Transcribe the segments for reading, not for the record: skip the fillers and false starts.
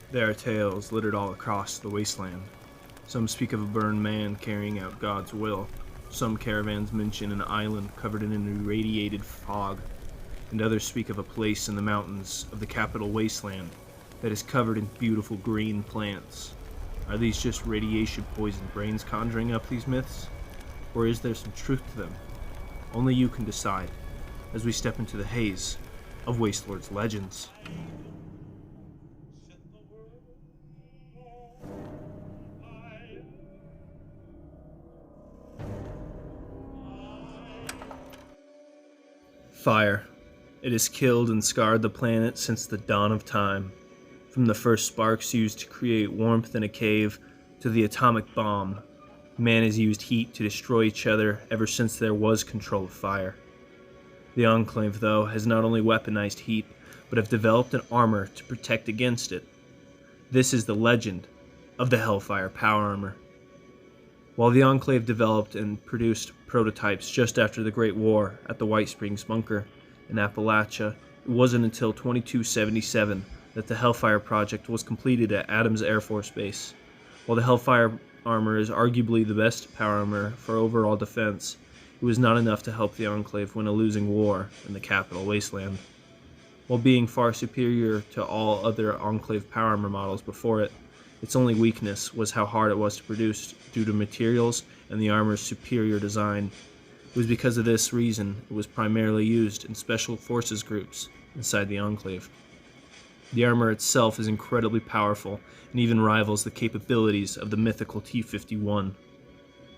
There are tales littered all across the wasteland. Some speak of a burned man carrying out God's will. Some caravans mention an island covered in an irradiated fog, and others speak of a place in the mountains of the capital wasteland that is covered in beautiful green plants. Are these just radiation-poisoned brains conjuring up these myths? Or is there some truth to them? Only you can decide, as we step into the haze of Wastelord's legends. Fire. It has killed and scarred the planet since the dawn of time. From the first sparks used to create warmth in a cave to the atomic bomb, man has used heat to destroy each other ever since there was control of fire. The Enclave, though, has not only weaponized heat, but have developed an armor to protect against it. This is the legend of the Hellfire power armor. While the Enclave developed and produced prototypes just after the Great War at the White Springs Bunker in Appalachia, it wasn't until 2277 that the Hellfire project was completed at Adams Air Force Base. While the Hellfire armor is arguably the best power armor for overall defense, it was not enough to help the Enclave win a losing war in the capital wasteland. While being far superior to all other Enclave power armor models before it, its only weakness was how hard it was to produce due to materials and the armor's superior design. It was because of this reason it was primarily used in special forces groups inside the Enclave. The armor itself is incredibly powerful and even rivals the capabilities of the mythical T-51.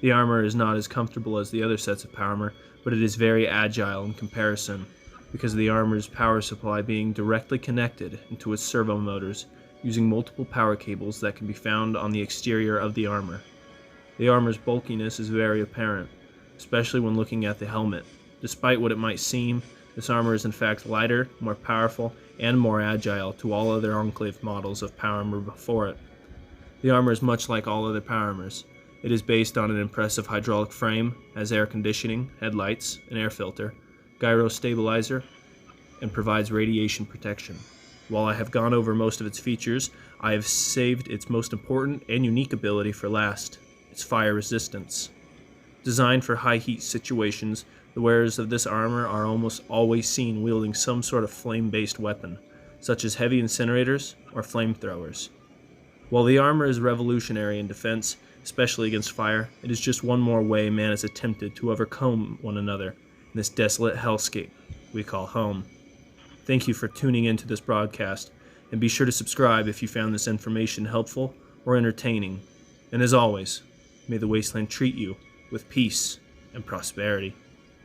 The armor is not as comfortable as the other sets of power armor, but it is very agile in comparison, because of the armor's power supply being directly connected into its servo motors using multiple power cables that can be found on the exterior of the armor. The armor's bulkiness is very apparent, especially when looking at the helmet. Despite what it might seem, this armor is in fact lighter, more powerful, and more agile to all other Enclave models of power armor before it. The armor is much like all other power armors. It is based on an impressive hydraulic frame, has air conditioning, headlights, an air filter, gyro stabilizer, and provides radiation protection. While I have gone over most of its features, I have saved its most important and unique ability for last, its fire resistance. Designed for high heat situations, the wearers of this armor are almost always seen wielding some sort of flame-based weapon, such as heavy incinerators or flamethrowers. While the armor is revolutionary in defense, especially against fire, it is just one more way man has attempted to overcome one another in this desolate hellscape we call home. Thank you for tuning into this broadcast, and be sure to subscribe if you found this information helpful or entertaining. And as always, may the wasteland treat you with peace and prosperity.